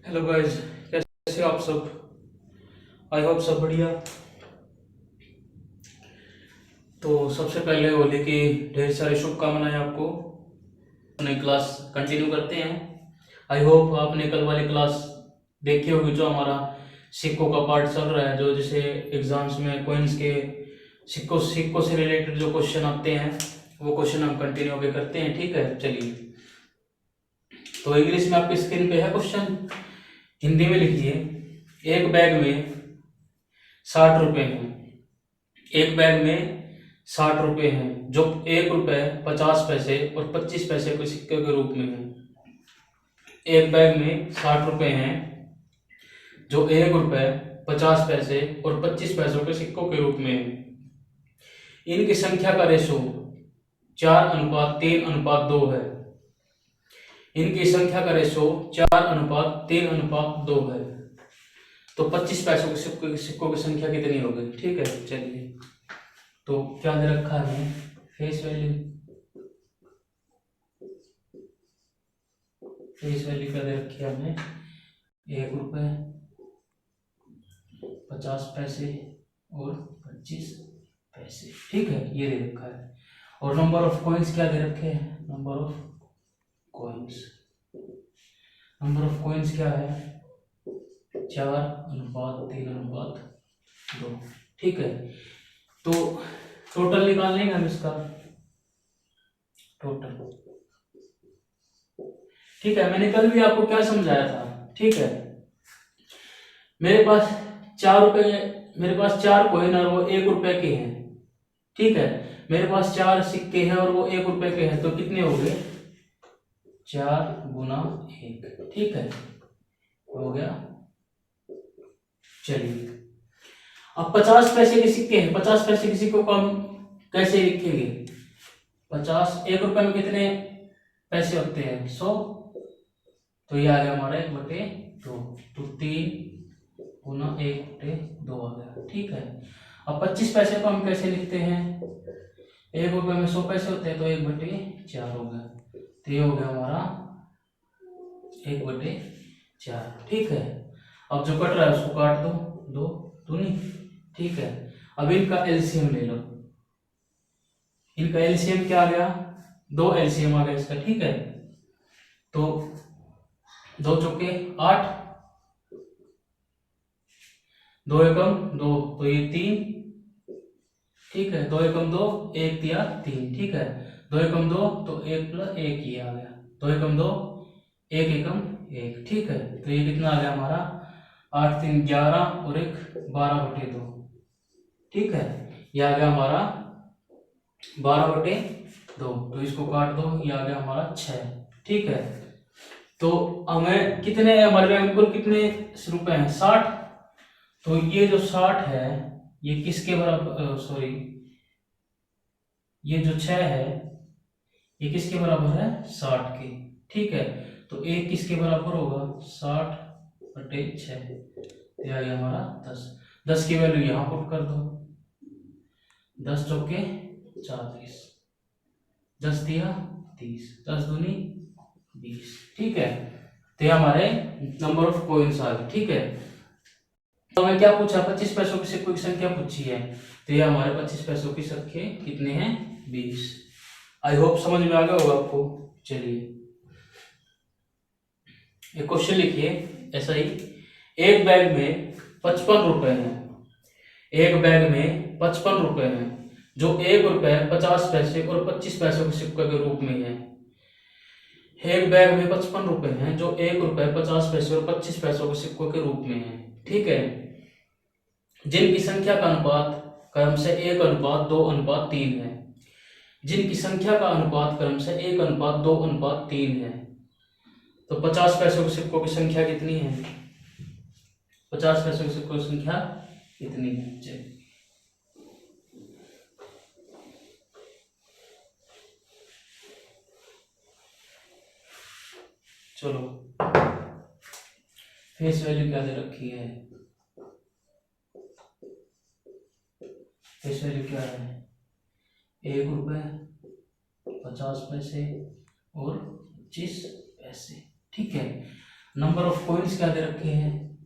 Hello guys, कैसे हो आप सब? आई होप सब बढ़िया। तो सबसे पहले होली की ढेर सारी शुभकामनाएं आपको। अपनी क्लास कंटिन्यू करते हैं। आई होप आपने कल वाली क्लास देखी होगी, जो हमारा सिक्कों का पार्ट चल रहा है, जो जैसे एग्जाम्स में कॉइन्स के सिक्कों सिक्कों से रिलेटेड जो क्वेश्चन आते हैं वो क्वेश्चन हम कंटिन्यू आगे करते हैं। ठीक है, चलिए। तो इंग्लिश में आपकी स्क्रीन पे है क्वेश्चन, हिंदी में लिखिए। एक बैग में 60 रुपए हैं। एक बैग में 60 रुपए हैं, जो 1 रुपए 50 पैसे और 25 पैसे के सिक्के के रूप में है। एक बैग में 60 रुपए हैं, जो 1 रुपए 50 पैसे और 25 पैसों के सिक्कों के रूप में है। इनकी संख्या का रेशो 4:3:2 है। इनकी संख्या का रेशो 4:3:2 है। तो 25 पैसों के सिक्कों की संख्या कितनी होगी? ठीक है, चलिए। तो क्या दे रखा है? Face value. फेस वैल्यू क्या दे रखी है हमें? 1 रुपए 50 पैसे और 25 पैसे। ठीक है, ये दे रखा है। और नंबर ऑफ कॉइन्स क्या दे रखे हैं? Number of coins. Number of coins क्या है? 4:3:2। ठीक है, तो टोटल निकाल लेंगे हम इसका। टोटल, ठीक है। मैंने कल भी आपको क्या समझाया था? ठीक है, मेरे पास 4 रुपए, मेरे पास 4 कॉइन और वो 1 रुपए के हैं। ठीक है, मेरे पास 4 सिक्के हैं और वो 1 रुपए के हैं, तो कितने हो गए? 4 × 1। ठीक है, हो गया। चलिए, अब 50 पैसे के सिक्के हैं। 50 पैसे के सिक्कों को हम कैसे लिखेंगे? 1 रुपए में कितने पैसे होते हैं? 100। तो ये आ गया हमारा 1/2। तो 3 × 1/2 आ गया। ठीक है, अब 25 पैसे को हम कैसे लिखते हैं? 1 रुपए में 100 पैसे होते हैं, तो 1/4 हो गया। तो ये हो गया हमारा 1/4। ठीक है, अब जो कट रहा है उसको काट दो। 2 दूनी। ठीक है, अब इनका एलसीएम ले लो। इनका एलसीएम क्या आ गया? 2 एलसीएम आ गया इसका। ठीक है, तो 2 चौके 8, 2 एकम 2, तो ये 3। ठीक है, 2 एकम 2, 1 तिया 3। ठीक है, 2 एकम 2, तो 1 + 1 ये आ गया। 2 एकम 2, 1 एकम 1। ठीक है, तो ये कितना आ गया हमारा? 8 3 11 और 1 12/2। ठीक है, ये आ गया हमारा 12/2। तो इसको काट दो, ये आ गया हमारा 6। ठीक है, तो हमें कितने, हमारे बैंक कुल कितने रुपए हैं? 60। तो ये जो 60 है, ये किसके बराबर? सॉरी, ये जो 6 है, ये किसके बराबर है? 60 के। ठीक है, तो 1 किसके बराबर होगा? 60/6। तो आ गया हमारा 10। 10 की वैल्यू यहाँ पुट कर दो। 10 चौके 40, 10 तिया 30, 10 दूनी 20। ठीक है, तो ये हमारे नंबर ऑफ कॉइन्स आ गए। ठीक है, तो हमें क्या पूछा? 25 पैसों की सिक्कों की संख्या पूछी है। तो ये हमारे 25 पैसों की संख्या कितने हैं? 20। आई होप समझ में आ गया होगा आपको। चलिए, एक क्वेश्चन लिखिए ऐसा ही। एक बैग में 55 रुपए हैं। एक बैग में 55 रुपए हैं, जो 1 रुपए 50 पैसे और 25 पैसों के सिक्के के रूप में है। एक बैग में 55 रुपए हैं, जो 1 रुपए 50 पैसे और 25 पैसों के सिक्कों के रूप में है। ठीक है, जिनकी संख्या का अनुपात क्रमशः 1:2:3 है। जिनकी संख्या का अनुपात क्रमशः 1:2:3 है। तो 50 पैसों के सिक्कों की संख्या कितनी है? 50 पैसों के सिक्कों की संख्या कितनी है? चलो, फेस वैल्यू क्या दे रखी है, फेस वैल्यू क्या है, 1 रुपये 50 पैसे और 25 पैसे। ठीक है। नंबर ऑफ कॉइन्स क्या दे रखे हैं,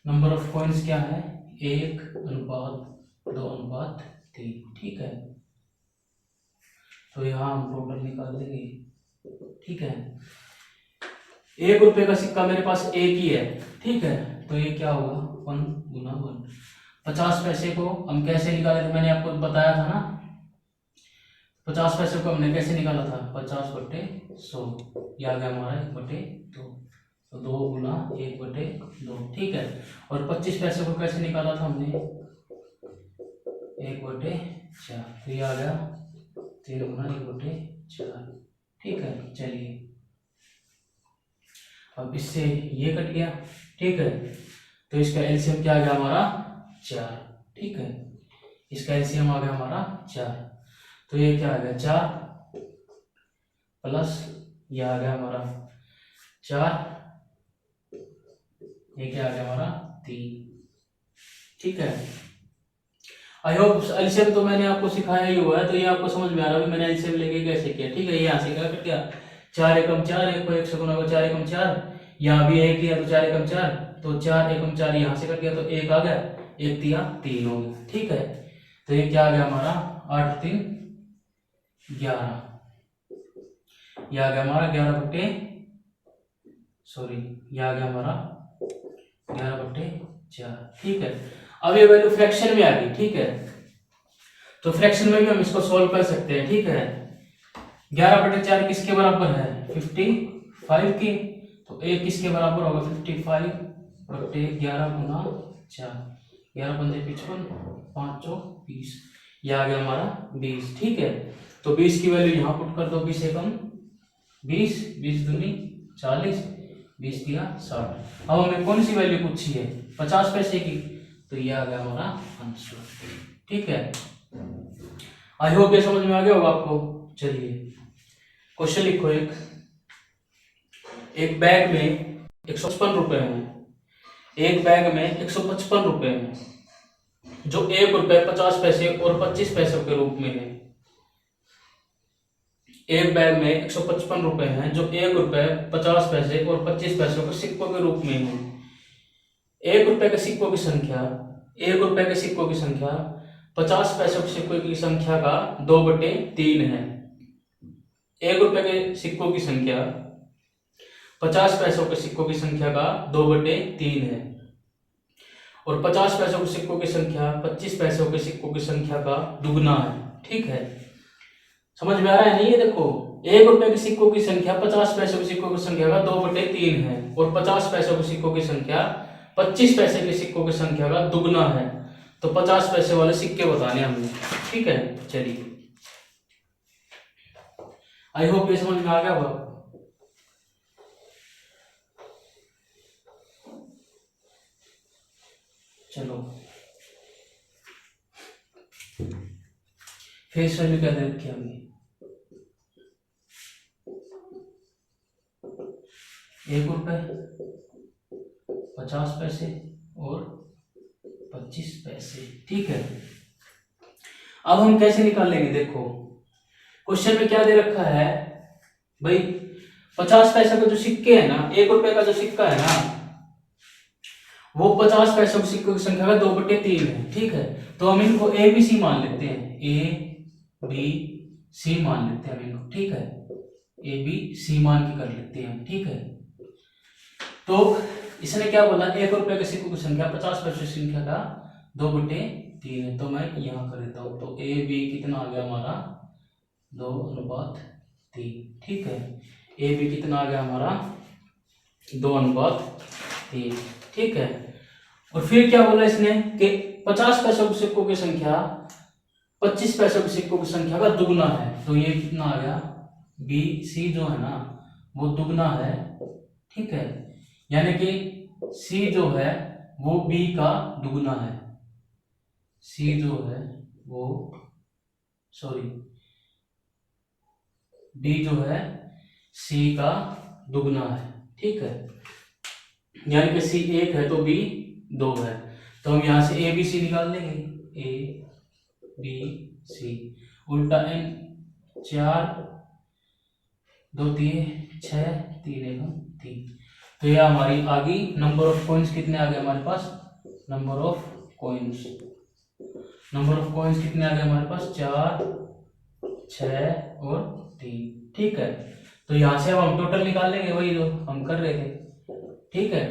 नंबर ऑफ कॉइन्स क्या है, 1:2:3। ठीक है। तो यहाँ हम टोटल निकाल देंगे। ठीक है। 1 रुपये का सिक्का मेरे पास एक ही है। ठीक है। तो ये क्या होगा, 1 गुना 1। 50 पैसे को हम कैसे निकाले थे, मैंने आपको बताया था ना। 50 पैसे को हमने कैसे निकाला था, 50/100। ये आ गया हमारा 1/2। तो 2 गुना 1/2। ठीक है। और 25 पैसे को कैसे निकाला था हमने, 1/4। तो ये आ गया 3 गुना 1/4। ठीक है। चलिए अब इससे ये कट गया। ठीक है। तो इसका एलसीएम क्या आ गया हमारा, 4। ठीक है। इसका एलसीएम आ गया हमारा 4। तो ये क्या आ गया, 4 प्लस ये आ गया हमारा 4, ये क्या आ गया हमारा 3। ठीक है। आई होप एलसीएम तो मैंने आपको सिखाया ही हुआ है, तो ये आपको समझ में आ रहा है मैंने एलसीएम लेके कैसे किया। ठीक है। यहाँ से क्या कट गया, 4 एकम 4, 1 को 1 से गुना को 4 एकम 4, यहाँ भी 1 किया तो 4 एकम 4, तो 4 एकम 4 यहाँ से कट गया तो 1 आ गया, 1 तिया 3 हो गया। ठीक है। तो ये क्या आ गया हमारा, 8 3 11। ये आ गया हमारा 11/4। ठीक है। अब ये वैल्यू फ्रैक्शन में आ गई। ठीक है। तो फ्रैक्शन में भी हम इसको सॉल्व कर सकते हैं। ठीक है। 11/4 किसके बराबर है, 55 की। तो एक किसके बराबर होगा, 55/11 गुना 4, 11 पंजे 55, 5 20। यह आ गया हमारा 20। ठीक है। तो 20 की वैल्यू यहाँ पुट कर दो, 20 एकम 20, 20 दूनी 40, 20 दिया 60। अब हमें कौन सी वैल्यू पूछी है, 50 पैसे की। तो ये आ गया हमारा आंसर। ठीक है। आई होप ये समझ में आ गया होगा आपको। चलिए क्वेश्चन लिखो। एक बैग में 155 रुपए हैं, एक बैग में 155 रुपए हैं जो 1 रुपये 50 पैसे और 25 पैसे के रूप में है। एक बैग में 155 रुपए हैं जो 1 रुपये 50 पैसे और 25 पैसों के सिक्कों के रूप में है। 1 रुपये के सिक्कों की संख्या, 1 रुपये के सिक्कों की संख्या 50 पैसों के सिक्कों की संख्या का 2/3 है। 1 रुपये के सिक्कों की संख्या 50 पैसों के सिक्कों की संख्या का 2/3 है और 50 पैसों के सिक्कों की संख्या 25 पैसों के सिक्कों की संख्या का दुगना है। ठीक है। समझ में आ रहा है नहीं, ये देखो 1 रुपये के सिक्कों की संख्या 50 पैसों के सिक्कों की संख्या का 2/3 है और 50 पैसों के सिक्कों की संख्या 25 पैसे के सिक्कों की संख्या का दुगना है। तो 50 पैसे वाले सिक्के बताने हमने। ठीक है। चलिए आई होप ये समझ में आ गया होगा। चलो फेस वैल्यू क्या दे रखी हमने, 1 रुपये 50 पैसे और 25 पैसे। ठीक है। अब हम कैसे निकालेंगे, देखो क्वेश्चन में क्या दे रखा है भाई, 50 पैसे के जो सिक्के है ना, 1 रुपये का जो सिक्का है ना वो 50 पैसों के सिक्कों की संख्या का 2/3 है। ठीक है। तो हम इनको ए बी सी मान लेते हैं, ए बी सी मान लेते हैं हम इनको। ठीक है। ए बी सी मान के कर लेते हैं हम। ठीक है। तो इसने क्या बोला, 1 रुपये के सिक्कों की संख्या 50 पैसों की संख्या का 2/3 है। तो मैं यहाँ कर देता हूँ। तो ए बी कितना आ गया हमारा, 2/3। ठीक है। ए बी कितना आ गया हमारा, 2/3। ठीक है। और फिर क्या बोला इसने कि 50 पैसों के सिक्कों की संख्या 25 पैसों के सिक्कों की संख्या का दुगना है। तो ये कितना आ गया, बी सी जो है ना वो दुगना है। ठीक है। यानी कि सी जो है वो बी का दुगना है। सी जो है वो बी जो है सी का दुगना है, ठीक है। यानी कि सी 1 है तो बी 2 है, तो हम यहाँ से ए बी सी निकाल लेंगे, ए बी सी, उल्टा एन 4 2 3 6 3 1 3। तो यह हमारी आ गई। नंबर ऑफ कॉइन्स कितने आ गए हमारे पास, नंबर ऑफ कॉइन्स कितने आ गए हमारे पास, 4 6 और 3, ठीक है। तो यहां से अब हम टोटल निकाल लेंगे, वही जो हम कर रहे थे, ठीक है।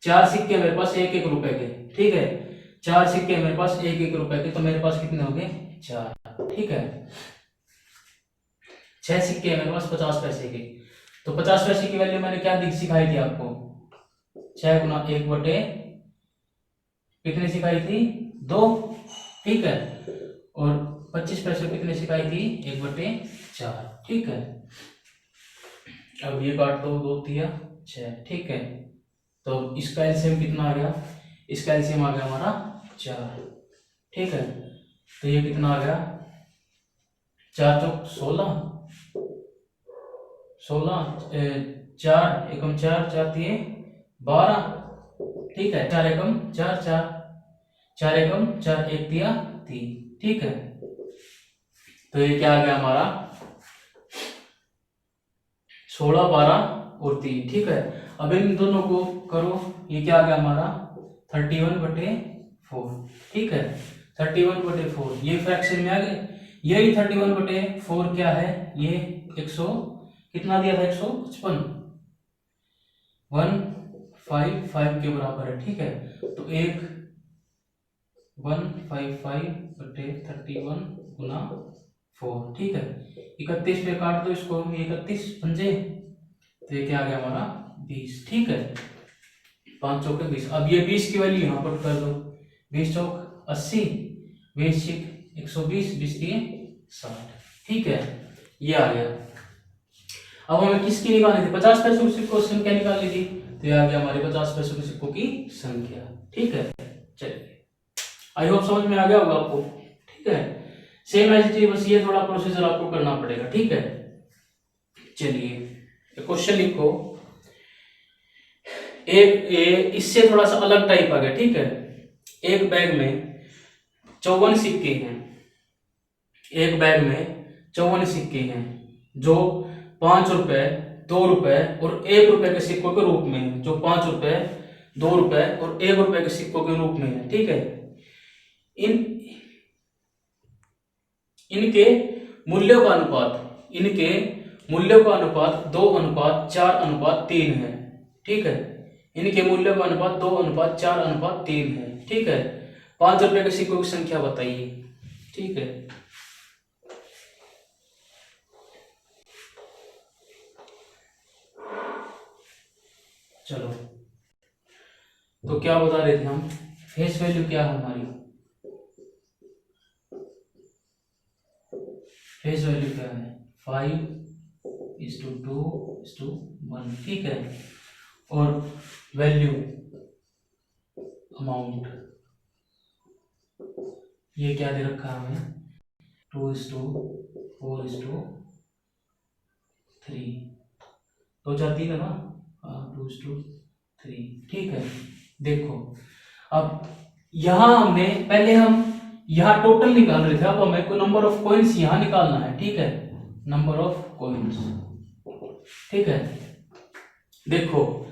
4 सिक्के मेरे पास 1 1 रुपए के, ठीक है। 4 सिक्के मेरे पास 1 1 रुपए के, तो मेरे पास कितने हो गए, 4, ठीक है। 6 सिक्के मेरे पास 50 पैसे के, तो 50 पैसे की वैल्यू मैंने क्या सिखाई थी आपको, 6 गुना 1 बटे कितने सिखाई थी, 2, ठीक है। और 25 पैसे कितने सिखाई थी, 1 बटे 4, ठीक है। अब ये काट दो, 2 3 6, ठीक है। तो इसका एलसीएम कितना आ गया, इसका एलसीएम आ गया हमारा 4, ठीक है। तो ये कितना आ गया, 4 चौक 16, 4 एकम 4 4 3 12, ठीक है। 4 एकम 4 4 4 एकम 4 1 3, ठीक है। तो ये क्या आ गया हमारा, 16 12 और 3, ठीक है। अब इन दोनों को करो, ये क्या आ गया हमारा 31/4, ठीक है। 31/4 ये फ्रैक्शन में आ गए। यही 31/4 क्या है, ये 100 कितना दिया था, 155 155 के बराबर है, ठीक है। तो 155/31 गुना 4, ठीक है। 31 पे काट दो इसको, 31 पंजे, तो ये क्या आ गया हमारा 20, ठीक है। 5 चौके 20। अब ये 20 की वैल्यू यहाँ पर कर दो, 20 चौक 80, 20 छिक 120, 20 3 60, ठीक है। ये आ गया। अब हमें किसकी निकालनी थी, 50 पैसों की सिक्कों की संख्या निकालनी थी, तो ये आ गया हमारे 50 पैसों के सिक्कों की संख्या, ठीक है। चलिए, आई होप समझ में आ गया होगा आपको, ठीक है। सेम एज इट इज, बस ये थोड़ा प्रोसीजर आपको करना पड़ेगा, ठीक है। चलिए क्वेश्चन लिखो, एक इससे थोड़ा सा अलग टाइप आ गया, ठीक है। एक बैग में 54 सिक्के हैं, एक बैग में 54 सिक्के हैं जो 5 रुपए 2 रुपए और 1 रुपए के सिक्कों के रूप में है, जो 5 रुपए 2 रुपए और 1 रुपए के सिक्कों के रूप में है, ठीक है। इनके मूल्यों का अनुपात 2:4:3 है, ठीक है। इनके मूल्यों का अनुपात 2:4:3 है, ठीक है। 5 रुपए के सिक्कों की संख्या बताइए, ठीक है। चलो, तो क्या बता रहे थे हम, फेस वैल्यू क्या है हमारी, फेस वैल्यू क्या है 5:2:1, ठीक है। और वैल्यू अमाउंट ये क्या दे रखा है हमें 2:4:3, 2 4 3 है ना, 2:3, ठीक है। देखो, अब यहां हमने पहले हम यहाँ टोटल निकाल रहे थे, अब हमें को नंबर ऑफ कॉइन्स यहाँ निकालना है, ठीक है। नंबर ऑफ कॉइन्स, ठीक है। देखो,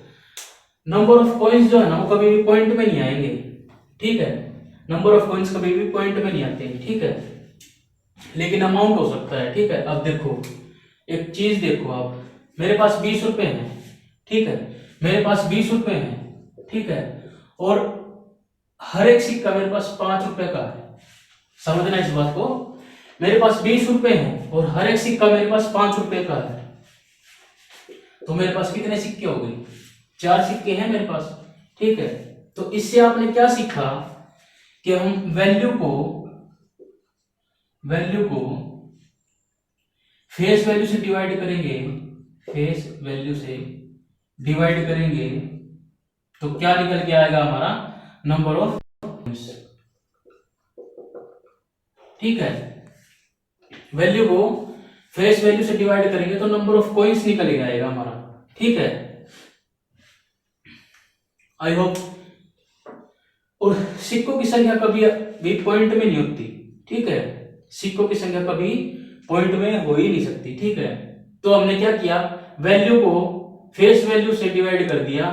नंबर ऑफ कॉइन्स जो है ना वो कभी भी पॉइंट में नहीं आएंगे, ठीक है। नंबर ऑफ कॉइन्स कभी भी पॉइंट में नहीं आते हैं, ठीक है। लेकिन अमाउंट हो सकता है, ठीक है। अब देखो, एक चीज देखो, आप मेरे पास 20 रुपए हैं, ठीक है। मेरे पास 20 रुपए हैं, ठीक है। और हर एक सिक्का मेरे पास 5 रुपए का है, समझना इस बात को। मेरे पास 20 रुपए हैं और हर एक सिक्का मेरे पास 5 रुपए का है, तो मेरे पास कितने सिक्के हो गए, 4 सिक्के हैं मेरे पास, ठीक है। तो इससे आपने क्या सीखा कि हम वैल्यू को फेस वैल्यू से डिवाइड करेंगे, फेस वैल्यू से डिवाइड करेंगे तो क्या निकल के आएगा हमारा नंबर ऑफ, ठीक है। वैल्यू को फेस वैल्यू से डिवाइड करेंगे तो नंबर ऑफ कॉइन्स निकल आएगा हमारा, ठीक है। I hope. और सिक्कों की संख्या कभी भी पॉइंट में नहीं होती, ठीक है। सिक्कों की संख्या कभी पॉइंट में हो ही नहीं सकती, ठीक है। तो हमने क्या किया, वैल्यू को फेस वैल्यू से डिवाइड कर दिया,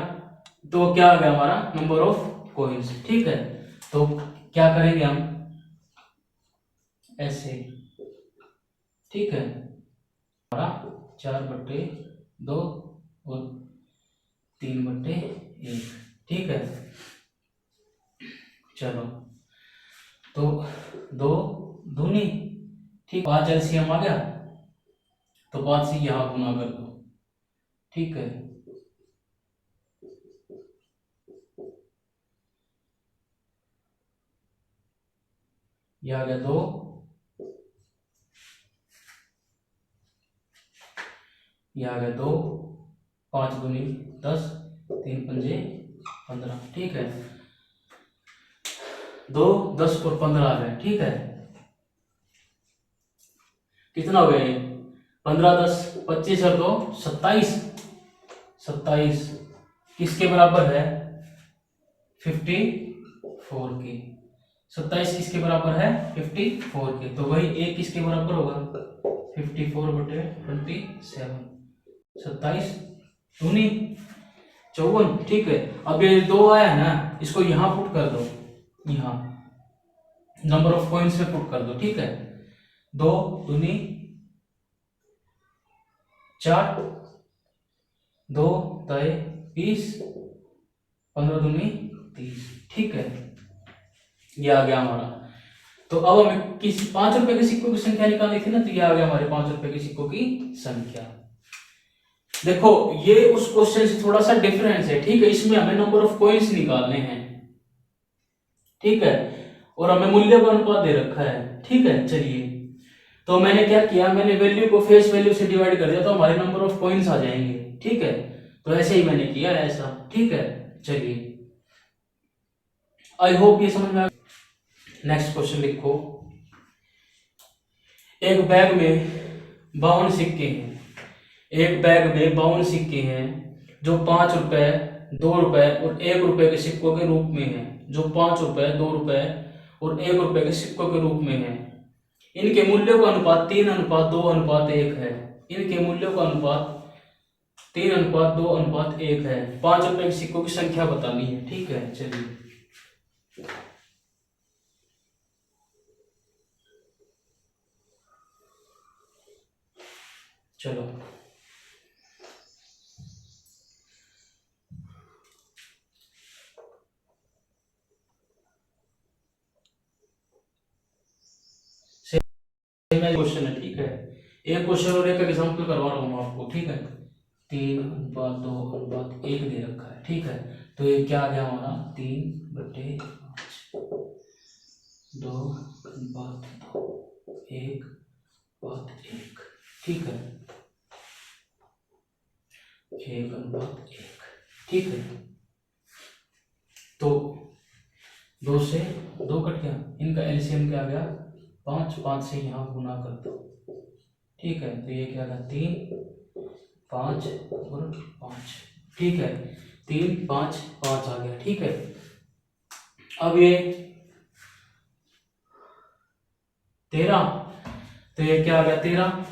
तो क्या आ गया हमारा नंबर ऑफ कॉइन्स, ठीक है। तो क्या करेंगे हम ऐसे, ठीक है, हमारा 4/2 और 3/1, ठीक है। चलो, तो 2 दूनी, ठीक, 5 एलसीएम आ गया, तो 5 से यहां गुना कर दो, ठीक है। ये आ गया 2, ये आ गया 2, 5 दूनी 10, 3 पंजे 15, ठीक है। 2, 10 और 15 आ गए, ठीक है। कितना हो गया ये, 15, 10, 25 और 2 27, 27 किसके बराबर है, 54 के। 27 किसके बराबर है, 54 के। तो वही एक किसके बराबर होगा, 54/27, 27 दूनी 54, ठीक है। अब ये 2 आया है ना, इसको यहां पुट कर दो, यहां नंबर ऑफ कॉइन्स में पुट कर दो, ठीक है। 2 दूनी 4, 2 तय 20, 15 दूनी 30, ठीक है। ये आ गया हमारा। तो अब हमें किसी 5 रुपए के सिक्कों की संख्या निकालनी थी ना, तो ये आ गया हमारे 5 रुपए के सिक्कों की संख्या। देखो, ये उस क्वेश्चन से थोड़ा सा डिफरेंस है, ठीक है। इसमें हमें नंबर ऑफ कॉइन्स निकालने हैं, ठीक है, और हमें मूल्य का अनुपात दे रखा है, ठीक है। चलिए, तो मैंने क्या किया, मैंने वैल्यू को फेस वैल्यू से डिवाइड कर दिया, तो हमारे नंबर ऑफ कॉइन्स आ जाएंगे, ठीक है। तो ऐसे ही मैंने किया ऐसा, ठीक है। चलिए, आई होप ये समझ में आ। नेक्स्ट क्वेश्चन लिखो, एक बैग में 52 सिक्के हैं, एक बैग में 52 सिक्के हैं जो 5 रुपए, 2 रुपए और 1 रुपए के सिक्कों के रूप में हैं, जो 5 रुपए, 2 रुपए और 1 रुपए के सिक्कों के रूप में हैं। इनके मूल्यों का अनुपात 3:2:1 है। इनके मूल्यों का अनुपात 3:2:1 है। 5 रुपए के सिक्कों की संख्या बतानी है, ठीक है। चलिए, चलो, क्वेश्चन है, ठीक है। एक क्वेश्चन और एक एग्जांपल करवा रहा हूँ आपको, ठीक है। 3:2:1 दे रखा है, ठीक है। तो ये क्या आ गया हमारा, 3/5, 2:2:1, ठीक है, 1:1, ठीक है। तो 2 से 2 कट गया, इनका एलसीएम क्या आ गया, 5, 5 से यहाँ गुना कर दो, ठीक है। तो ये क्या आ गया, 3, 5 और 5, ठीक है। 3, 5, 5 आ गया, ठीक है। अब ये 13, तो ये क्या आ गया, 13,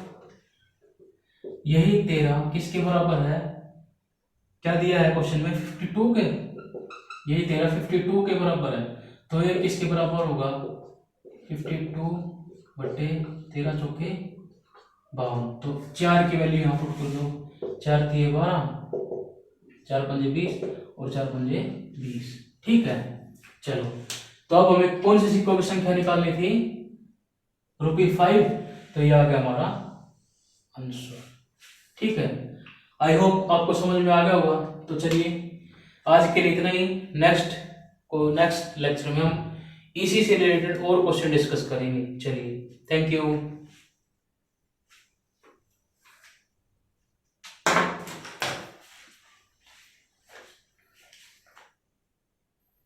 यही 13 किसके बराबर है, क्या दिया है क्वेश्चन में, 52 के। यही 13 52 के बराबर है, तो ये किसके बराबर होगा, 52/13 चौके 52। तो 4 की वैल्यू यहाँ पुट कर दो, 4 3 12, 4 पंजे 20 और 4 पंजे 20, ठीक है। चलो, तो अब हमें कौन से सिक्कों की संख्या निकालनी थी, ₹5, तो ये आ गया हमारा आंसर, ठीक है। आई होप आपको समझ में आ गया होगा। तो चलिए, आज के लिए इतना ही। नेक्स्ट लेक्चर में हम इसी से रिलेटेड और क्वेश्चन डिस्कस करेंगे। चलिए, थैंक यू।